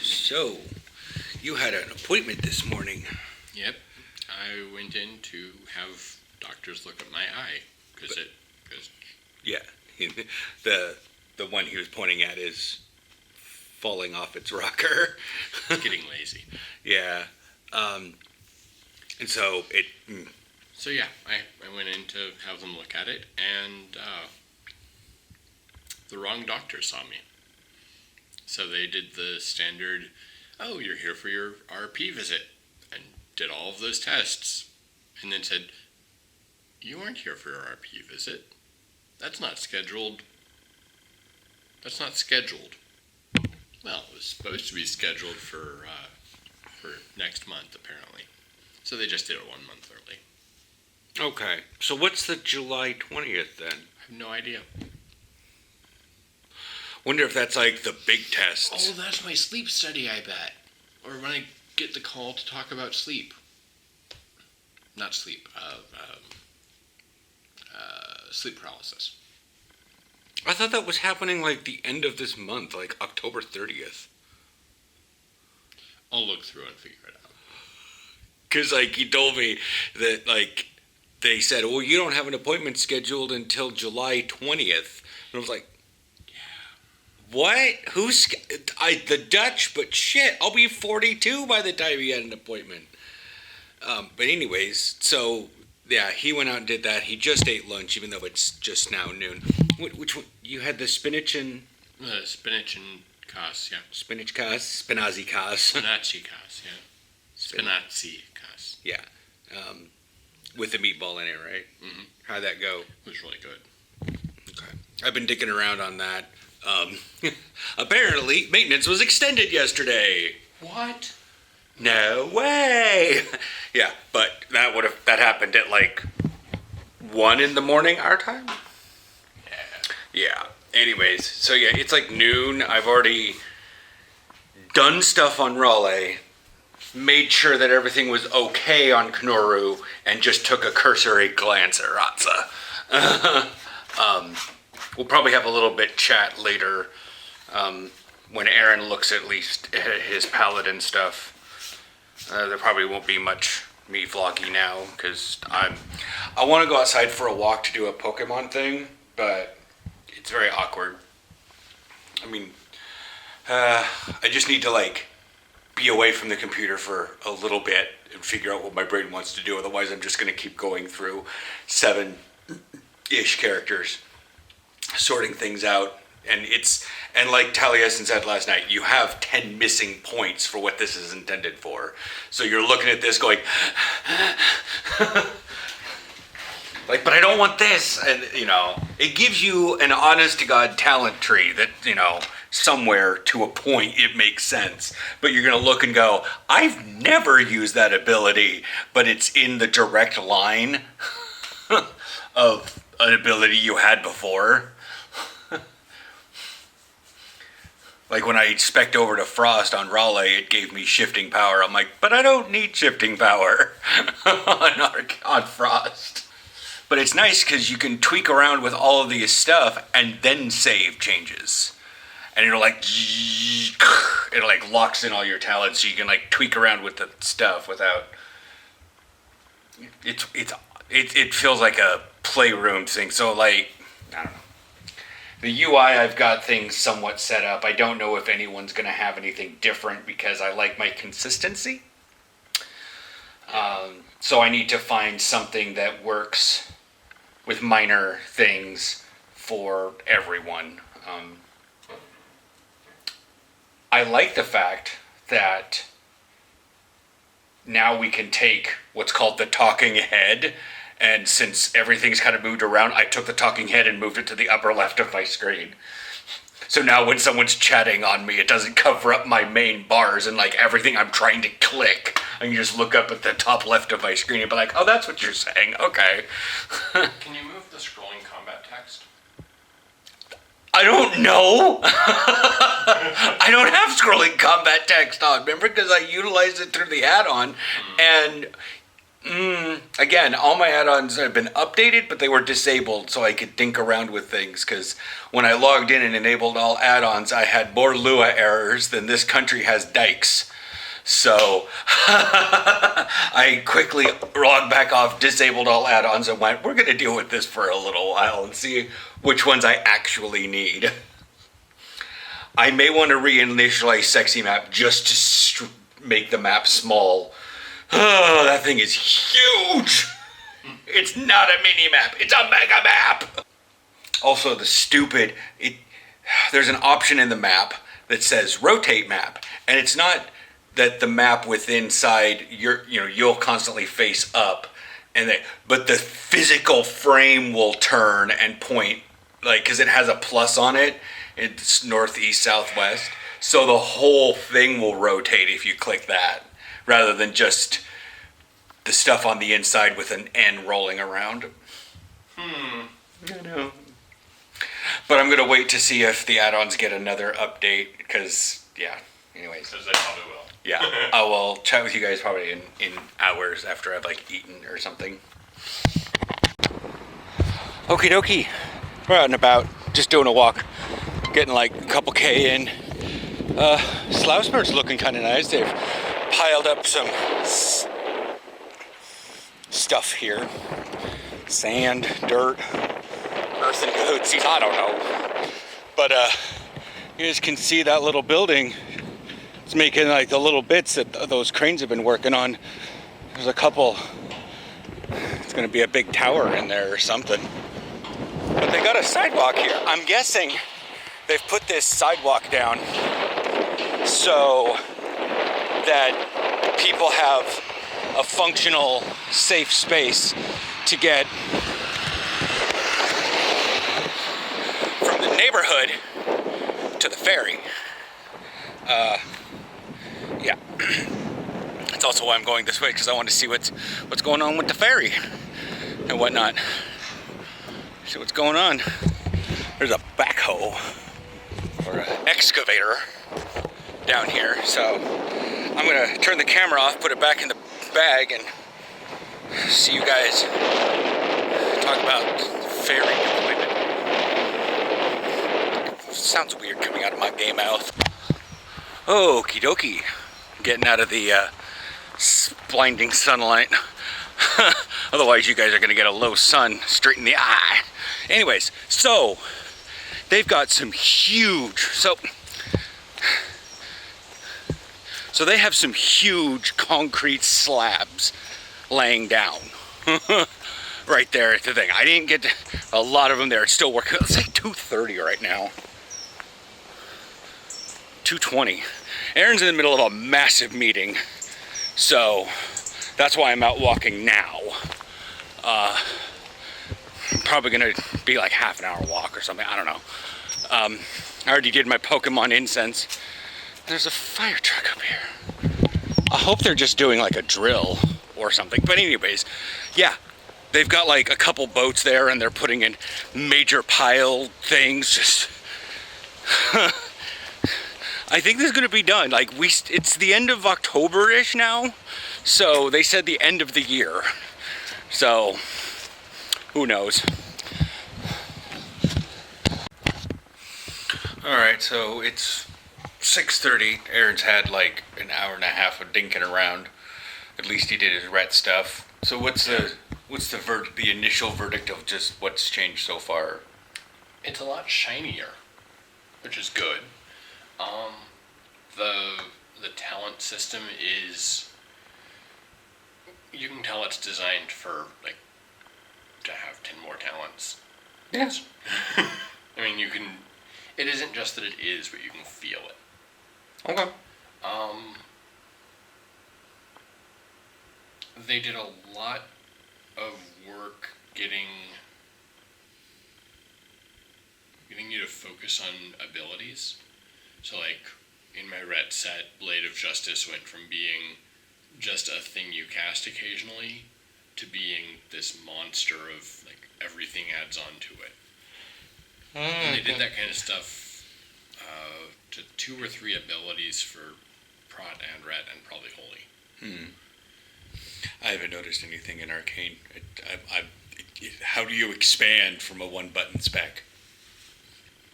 So, you had an appointment this morning. Yep. I went in to have doctors look at my eye because Yeah, the one he was pointing at is falling off its rocker. it's getting lazy. Yeah. And so it. So yeah, I went in to have them look at it, and the wrong doctor saw me. So they did the standard, oh, you're here for your RP visit, and did all of those tests, and then said, you weren't here for your RP visit. That's not scheduled. Well, it was supposed to be scheduled for next month, apparently. So they just did it 1 month early. Okay, so what's the July 20th then? I have no idea. Wonder if that's like the big tests. Oh, that's my sleep study, I bet. Or when I get the call to talk about sleep. Not sleep, sleep paralysis. I thought that was happening like the end of this month, like October 30th. I'll look through and figure it out. Because, like, he told me that, like, they said, well, you don't have an appointment scheduled until July 20th. And I was like, what? The Dutch? But shit, I'll be 42 by the time he had an appointment. But anyways, so, yeah, he went out and did that. He just ate lunch, even though it's just now noon. Which one? You had the spinach and... Spinach and Cas, yeah. Spinach Cas? Spinazi Cas. Spinaci Cas, yeah. Spinazi Cas. Yeah. With the meatball in it, right? Mm-hmm. How'd that go? It was really good. Okay. I've been dicking around on that. Apparently, maintenance was extended yesterday. What? No way! Yeah, but that happened at like 1 in the morning our time? Yeah. Anyways, so yeah, it's like noon. I've already done stuff on Raleigh, made sure that everything was okay on Knoru, and just took a cursory glance at Ratza. We'll probably have a little bit chat later when Aaron looks at least at his paladin stuff. There probably won't be much me vlogging now because I want to go outside for a walk to do a Pokemon thing, but it's very awkward. I mean, I just need to like be away from the computer for a little bit and figure out what my brain wants to do. Otherwise, I'm just going to keep going through 7-ish characters, sorting things out. And like Taliesin said last night, you have 10 missing points for what this is intended for. So you're looking at this going, like, but I don't want this. And, it gives you an honest to God talent tree that, somewhere to a point it makes sense. But you're going to look and go, I've never used that ability, but it's in the direct line of an ability you had before. Like when I spec'd over to Frost on Raleigh, it gave me shifting power. I'm like, but I don't need shifting power on Frost. But it's nice because you can tweak around with all of these stuff and then save changes. And it'll like locks in all your talents, so you can like tweak around with the stuff without. It feels like a playroom thing. So like, I don't know. The UI, I've got things somewhat set up. I don't know if anyone's going to have anything different because I like my consistency. So I need to find something that works with minor things for everyone. I like the fact that now we can take what's called the talking head. And since everything's kind of moved around, I took the talking head and moved it to the upper left of my screen. So now when someone's chatting on me, it doesn't cover up my main bars and like everything I'm trying to click. I can just look up at the top left of my screen and be like, oh, that's what you're saying. Okay. Can you move the scrolling combat text? I don't know. I don't have scrolling combat text on, remember? Because I utilized it through the add-on. And Again, all my add-ons have been updated, but they were disabled so I could dink around with things. Because when I logged in and enabled all add-ons, I had more Lua errors than this country has dikes. So I quickly logged back off, disabled all add-ons, and went, we're going to deal with this for a little while and see which ones I actually need. I may want to reinitialize Sexy Map just to make the map small. Oh, that thing is huge. It's not a mini map. It's a mega map. Also, there's an option in the map that says rotate map. And it's not that the map within side, you'll constantly face up. But the physical frame will turn and point, like, because it has a plus on it. It's northeast, southwest. So the whole thing will rotate if you click that, rather than just the stuff on the inside with an N rolling around. I know. But I'm going to wait to see if the add-ons get another update, because, yeah, anyways. Because they probably will. Yeah, I will chat with you guys probably in hours after I've, like, eaten or something. Okie dokie. We're out and about, just doing a walk, getting like a couple K in. Slouseburg's looking kind of nice. They've piled up some stuff here. Sand, dirt, earth and goatsies, I don't know. But you guys can see that little building. It's making like the little bits that those cranes have been working on. There's a couple. It's going to be a big tower in there or something. But they got a sidewalk here. I'm guessing they've put this sidewalk down so that people have a functional, safe space to get from the neighborhood to the ferry. Yeah. That's also why I'm going this way, because I want to see what's going on with the ferry and whatnot. See what's going on. There's a backhoe or an excavator down here, so I'm gonna turn the camera off, put it back in the bag, and see you guys talk about ferry deployment. Sounds weird coming out of my gay mouth. Okie dokie. Getting out of the blinding sunlight. Otherwise you guys are gonna get a low sun straight in the eye. Anyways, so they've got some huge, so they have some huge concrete slabs laying down right there at the thing. I didn't get a lot of them there. It's still working. It's like 2:30 right now. 2:20. Aaron's in the middle of a massive meeting, so that's why I'm out walking now. Probably gonna be like half an hour walk or something. I don't know. I already did my Pokemon incense. There's a fire truck up here. I hope they're just doing like a drill or something. But anyways, yeah, they've got like a couple boats there, and they're putting in major pile things. Just I think this is gonna be done. Like it's the end of October-ish now, so they said the end of the year. So who knows? All right, so it's 6:30. Aaron's had like an hour and a half of dinking around. At least he did his ret stuff. So what's the initial verdict of just what's changed so far? It's a lot shinier, which is good. The talent system is, you can tell it's designed for like to have 10 more talents. Yes. I mean, you can. It isn't just that it is, but you can feel it. Okay. They did a lot of work getting you to focus on abilities. So, like, in my ret set, Blade of Justice went from being just a thing you cast occasionally to being this monster of, like, everything adds on to it. And they did that kind of stuff to 2 or 3 abilities for Prot and Ret and probably Holy. I haven't noticed anything in Arcane. How do you expand from a one-button spec?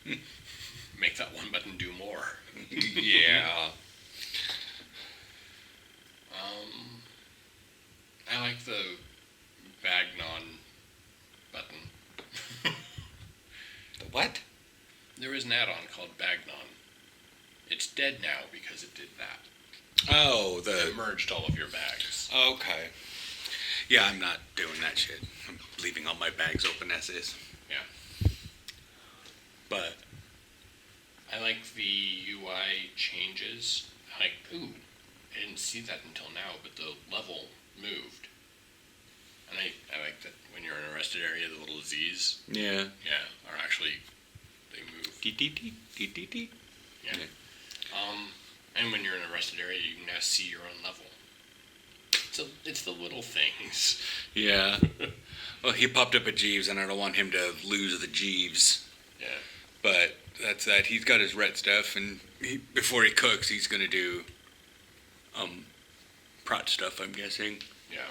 Make that one button do more. Yeah. I like the Bagnon button. The what? There is an add-on called Bagnon. It's dead now because it did that. Oh, It merged all of your bags. Okay. Yeah, I'm not doing that shit. I'm leaving all my bags open as is. Yeah. But I like the UI changes. I didn't see that until now, but the level moved. And I like that when you're in a rested area, the little Z's, yeah. are actually, they move. Yeah. And when you're in a rested area, you can now see your own level. It's the little things. Yeah. Well, he popped up at Jeeves, and I don't want him to lose the Jeeves. Yeah. But that's that. He's got his ret stuff, and before he cooks, he's gonna do prot stuff, I'm guessing. Yeah.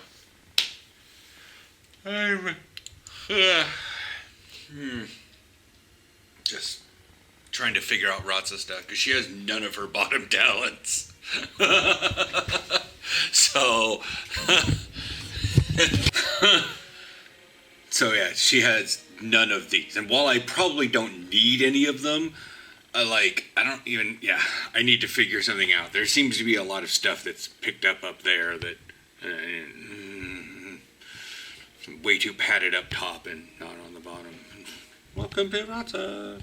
Just trying to figure out Ratsa's stuff, because she has none of her bottom talents. So... So yeah, she has none of these. And while I probably don't need any of them, I need to figure something out. There seems to be a lot of stuff that's picked up there that way too padded up top and not on the bottom. Welcome to Ratsa.